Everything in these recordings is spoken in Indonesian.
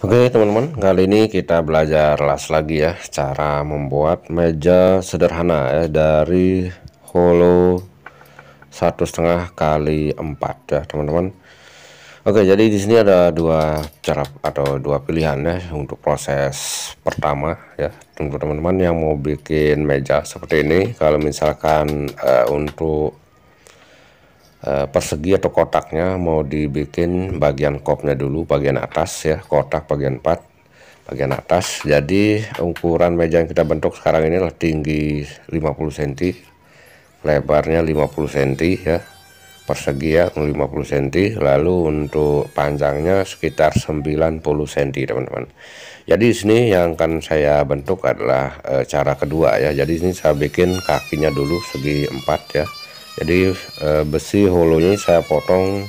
Oke teman-teman, kali ini kita belajar las lagi ya, cara membuat meja sederhana ya dari holo 1,5 kali 4 ya teman-teman. Oke, jadi di sini ada dua cara atau dua pilihan ya untuk proses pertama ya. Untuk teman-teman yang mau bikin meja seperti ini, kalau misalkan untuk persegi atau kotaknya mau dibikin bagian kopnya dulu, bagian atas ya, kotak bagian 4 bagian atas. Jadi ukuran meja yang kita bentuk sekarang ini adalah tinggi 50 cm, lebarnya 50 cm ya, persegi ya 50 cm, lalu untuk panjangnya sekitar 90 cm teman-teman. Jadi di sini yang akan saya bentuk adalah cara kedua ya. Jadi ini saya bikin kakinya dulu segi 4 ya. Jadi besi holonya saya potong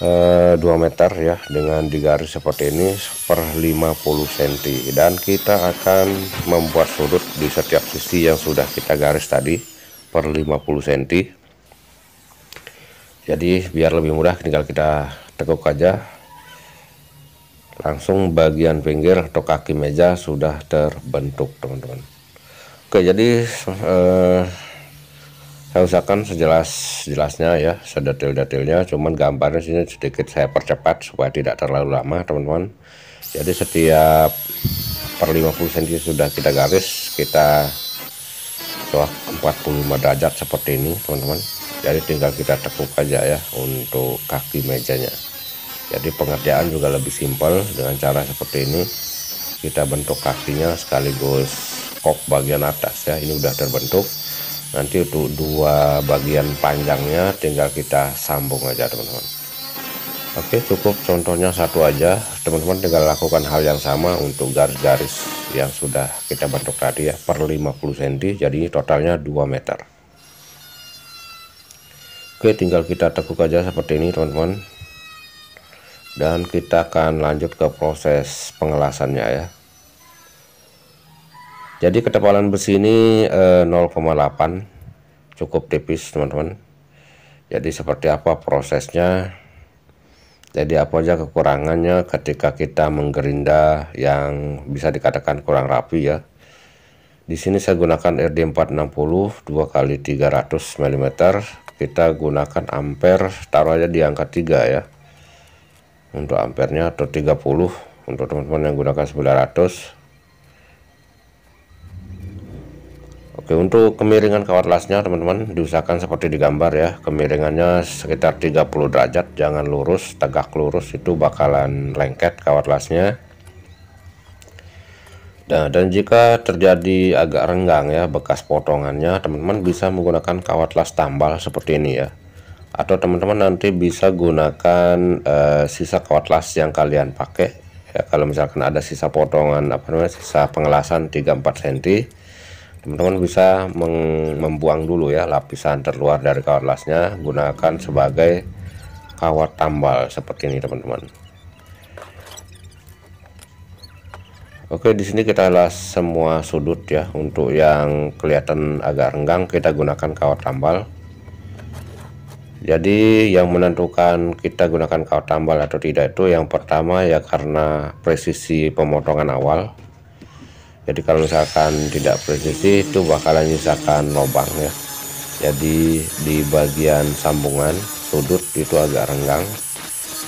2 meter ya, dengan digaris seperti ini per 50 cm, dan kita akan membuat sudut di setiap sisi yang sudah kita garis tadi per 50 cm. Jadi biar lebih mudah tinggal kita tekuk aja, langsung bagian pinggir atau kaki meja sudah terbentuk teman-teman. Oke, jadi saya usahakan sejelas-jelasnya ya, sedetail-detailnya, cuman gambarnya sini sedikit saya percepat supaya tidak terlalu lama teman-teman. Jadi setiap per 50 cm sudah kita garis, kita coak 45 derajat seperti ini teman-teman. Jadi tinggal kita tekuk aja ya untuk kaki mejanya. Jadi pengerjaan juga lebih simpel dengan cara seperti ini. Kita bentuk kakinya sekaligus kop bagian atas ya, ini udah terbentuk. Nanti untuk dua bagian panjangnya tinggal kita sambung aja teman-teman. Oke, cukup contohnya satu aja teman-teman, tinggal lakukan hal yang sama untuk garis-garis yang sudah kita bentuk tadi ya, per 50 cm, jadi totalnya 2 meter. Oke, tinggal kita tekuk aja seperti ini teman-teman, dan kita akan lanjut ke proses pengelasannya ya. Jadi ketebalan besi ini 0,8, cukup tipis teman-teman. Jadi seperti apa prosesnya, jadi apa aja kekurangannya ketika kita menggerinda yang bisa dikatakan kurang rapi ya. Di sini saya gunakan RD 460 2x300 mm. Kita gunakan ampere, taruh aja di angka 3 ya untuk ampernya, atau 30 untuk teman-teman yang gunakan 900. Oke, untuk kemiringan kawat lasnya teman-teman diusahakan seperti di gambar ya, kemiringannya sekitar 30 derajat, jangan lurus, tegak lurus itu bakalan lengket kawat lasnya. Nah, dan jika terjadi agak renggang ya bekas potongannya, teman-teman bisa menggunakan kawat las tambal seperti ini ya, atau teman-teman nanti bisa gunakan sisa kawat las yang kalian pakai ya. Kalau misalkan ada sisa potongan sisa pengelasan 3-4 cm, teman-teman bisa membuang dulu ya lapisan terluar dari kawat lasnya, gunakan sebagai kawat tambal seperti ini teman-teman. Oke, di sini kita las semua sudut ya. Untuk yang kelihatan agak renggang kita gunakan kawat tambal. Jadi yang menentukan kita gunakan kawat tambal atau tidak itu yang pertama ya karena presisi pemotongan awal. Jadi kalau misalkan tidak presisi itu bakalan nyisakan lubang ya. Jadi di bagian sambungan sudut itu agak renggang.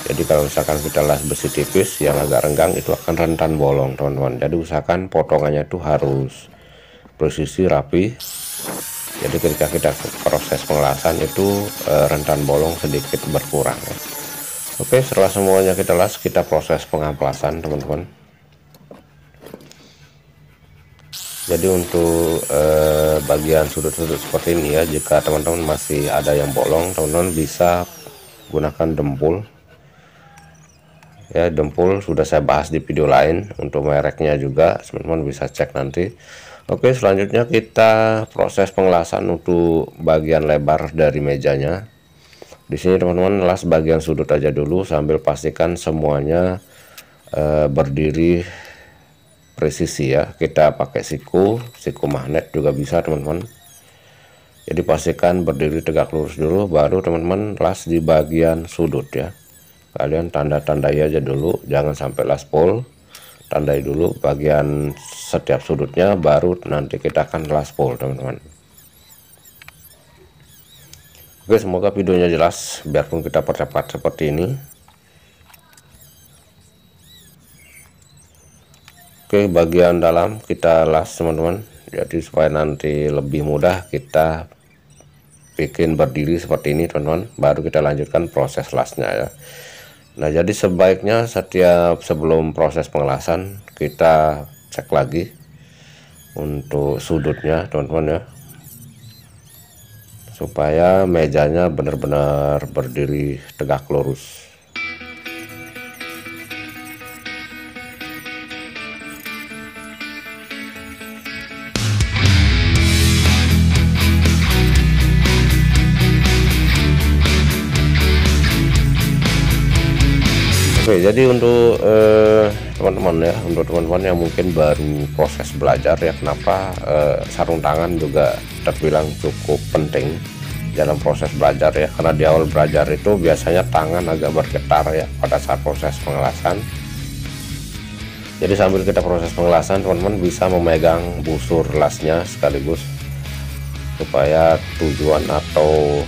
Jadi kalau misalkan kita las besi tipis yang agak renggang itu akan rentan bolong teman-teman. Jadi usahakan potongannya itu harus presisi rapi. Jadi ketika kita proses pengelasan itu rentan bolong sedikit berkurang ya. Oke, setelah semuanya kita las, kita proses pengamplasan teman-teman. Jadi untuk bagian sudut-sudut seperti ini ya, jika teman-teman masih ada yang bolong, teman-teman bisa gunakan dempul ya. Dempul sudah saya bahas di video lain, untuk mereknya juga teman-teman bisa cek nanti. Oke, selanjutnya kita proses pengelasan untuk bagian lebar dari mejanya. Di sini teman-teman las bagian sudut aja dulu sambil pastikan semuanya berdiri presisi ya. Kita pakai siku magnet juga bisa teman-teman. Jadi pastikan berdiri tegak lurus dulu, baru teman-teman las di bagian sudut ya. kalian tanda-tandai aja dulu, jangan sampai laspol. Tandai dulu bagian setiap sudutnya, baru nanti kita akan laspol teman-teman. Oke, semoga videonya jelas biarpun kita percepat seperti ini. Oke, bagian dalam kita las teman-teman, jadi supaya nanti lebih mudah kita bikin berdiri seperti ini teman-teman, baru kita lanjutkan proses lasnya ya. Nah, jadi sebaiknya sebelum proses pengelasan kita cek lagi untuk sudutnya teman-teman ya, supaya mejanya benar-benar berdiri tegak lurus. Oke, jadi untuk teman-teman ya, untuk teman-teman yang mungkin baru proses belajar ya, kenapa sarung tangan juga terbilang cukup penting dalam proses belajar ya, karena di awal belajar itu biasanya tangan agak bergetar ya pada saat proses pengelasan. Jadi sambil kita proses pengelasan, teman-teman bisa memegang busur lasnya sekaligus, supaya tujuan atau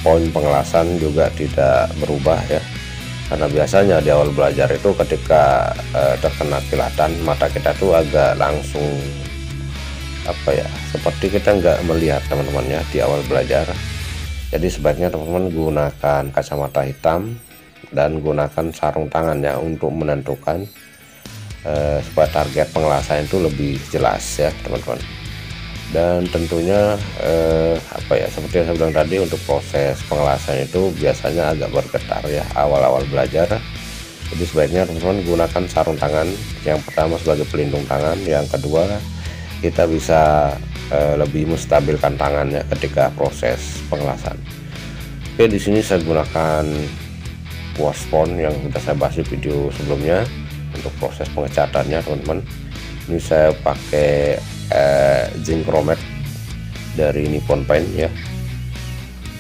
poin pengelasan juga tidak berubah ya. Karena biasanya di awal belajar itu ketika terkena kilatan, mata kita tuh agak langsung seperti kita nggak melihat teman-teman ya di awal belajar. Jadi sebaiknya teman-teman gunakan kacamata hitam dan gunakan sarung tangan ya untuk menentukan supaya target pengelasan itu lebih jelas ya teman-teman. Dan tentunya seperti yang saya bilang tadi, untuk proses pengelasan itu biasanya agak bergetar ya awal-awal belajar. Jadi sebaiknya teman-teman gunakan sarung tangan yang pertama sebagai pelindung tangan, yang kedua kita bisa lebih menstabilkan tangannya ketika proses pengelasan. Oke, di sini saya gunakan Waspon yang sudah saya bahas di video sebelumnya untuk proses pengecatannya teman-teman. Ini saya pakai zinc chromate dari Nippon Paint ya,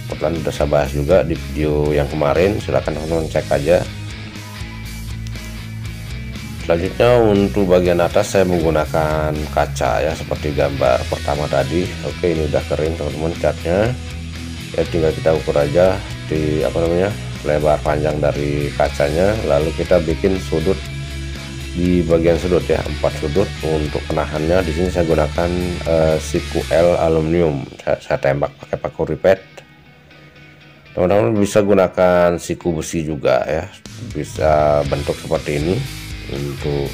kebetulan udah saya bahas juga di video yang kemarin, silahkan teman-teman cek aja. Selanjutnya untuk bagian atas saya menggunakan kaca ya, seperti gambar pertama tadi. Oke, ini udah kering teman-teman catnya ya, tinggal kita ukur aja di lebar panjang dari kacanya, lalu kita bikin sudut di bagian sudut ya, 4 sudut. Untuk penahannya di sini saya gunakan siku L aluminium, saya tembak pakai paku ripet. Teman-teman bisa gunakan siku besi juga ya, bisa bentuk seperti ini untuk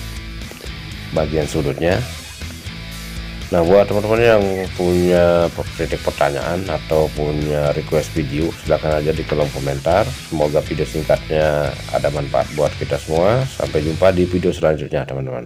bagian sudutnya. Nah, buat teman-teman yang punya kritik pertanyaan atau punya request video, silahkan aja di kolom komentar. Semoga video singkatnya ada manfaat buat kita semua. Sampai jumpa di video selanjutnya teman-teman.